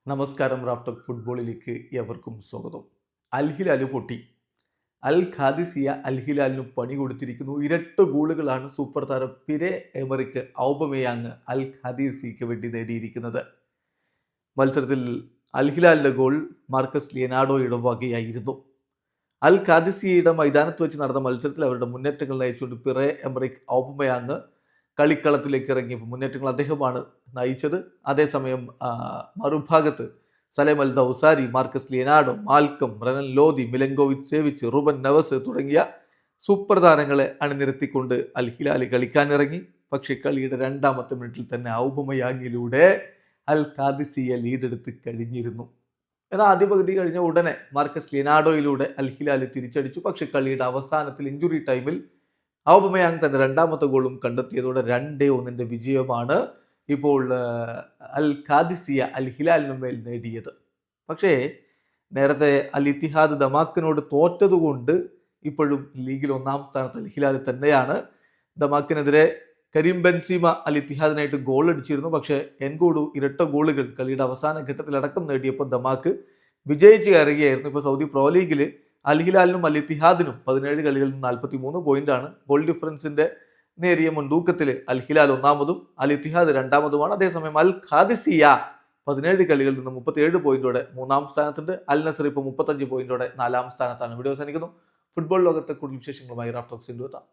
നമസ്കാരം. റാഫ്റ്റോക്ക് ഫുട്ബോളിലേക്ക് എവർക്കും സ്വാഗതം. അൽ ഹിലാൽ പൊട്ടി. അൽ ഖാദിസിയ അൽ ഹിലാലിന് പണി കൊടുത്തിരിക്കുന്നു. ഇരട്ട ഗോളുകളാണ് സൂപ്പർ താരം പിരെ എമറിക്ക് ഔബമേയാങ് അൽ ഖാദിസിയയ്ക്ക് വേണ്ടി നേടിയിരിക്കുന്നത്. മത്സരത്തിൽ അൽ ഹിലാലിന്റെ ഗോൾ മാർക്കസ് ലിയനാർഡോയുടെ വകയായിരുന്നു. അൽ ഖാദിസിയയുടെ മൈതാനത്ത് വെച്ച് നടന്ന മത്സരത്തിൽ അവരുടെ മുന്നേറ്റങ്ങൾ നയിച്ചുകൊണ്ട് പിറെ എമറിക് ഔബമേയാങ് കളിക്കളത്തിലേക്ക് ഇറങ്ങിയപ്പോൾ മുന്നേറ്റങ്ങൾ അദ്ദേഹമാണ് നയിച്ചത്. അതേസമയം മറുഭാഗത്ത് Salem Al Dawsari, Marcos Leonardo, Malcom, Renan Lodi, Milinkovic Savic, Ruben Neves തുടങ്ങിയ സൂപ്പർ താരങ്ങളെ അണിനിരത്തിക്കൊണ്ട് അൽ ഹിലാൽ കളിക്കാനിറങ്ങി. പക്ഷേ കളിയുടെ രണ്ടാമത്തെ മിനിറ്റിൽ തന്നെ ഔബമേയാങ്ങിലൂടെ അൽ ഖാദിസിയ ലീഡെടുത്ത് കഴിഞ്ഞിരുന്നു. എന്നാൽ ആദ്യ പകുതി കഴിഞ്ഞ ഉടനെ മാർക്കസ് ലിയനാർഡോയിലൂടെ അൽ ഹിലാൽ തിരിച്ചടിച്ചു. പക്ഷേ കളിയുടെ അവസാനത്തിൽ ഇഞ്ചുറി ടൈമിൽ ഔബമേയാങ് തന്റെ രണ്ടാമത്തെ ഗോളും കണ്ടെത്തിയതോടെ 2-1 വിജയമാണ് ഇപ്പോൾ അൽ ഖാദിസിയ അൽ ഹിലാലിന് മേൽ നേടിയത്. പക്ഷേ നേരത്തെ അൽ ഇത്തിഹാദ് ദമാക്കിനോട് തോറ്റതുകൊണ്ട് ഇപ്പോഴും ലീഗിൽ 1-ാം സ്ഥാനത്ത് അൽ ഹിലാൽ തന്നെയാണ്. ദമാക്കിനെതിരെ കരീം ബെൻസീമ അൽ ഇത്തിഹാദിനായിട്ട് ഗോൾ അടിച്ചിരുന്നു. പക്ഷേ എൻഗോഡു ഇരട്ട ഗോളുകൾ കളിയുടെ അവസാന ഘട്ടത്തിലടക്കം നേടിയപ്പോൾ ദമാക്ക് വിജയിച്ച് കയറുകയായിരുന്നു. ഇപ്പോൾ സൗദി പ്രോ ലീഗിൽ അൽ ഹിലാലിനും അൽ ഇത്തിഹാദിനും 17 കളികളിൽ നിന്ന് 43 പോയിന്റാണ്. ഗോൾ ഡിഫറൻസിന്റെ നേരിയ മുൻതൂക്കത്തിൽ അൽ ഹിലാൽ 1-മതും അൽ ഇത്തിഹാദ് 2-മതുമാണ്. അതേസമയം അൽ ഖാദിസിയ 17 കളികളിൽ നിന്ന് 37 പോയിന്റോടെ 3-ാം സ്ഥാനത്തുണ്ട്. അൽ നസർ ഇപ്പോൾ 35 പോയിന്റോടെ 4-ാം സ്ഥാനത്താണ്. വീഡിയോ അവസാനിക്കുന്നു. ഫുട്ബോൾ ലോകത്തെ കൂടുതൽ വിശേഷങ്ങളുമായി റാഫ്റ്റോക്സ് എത്താം.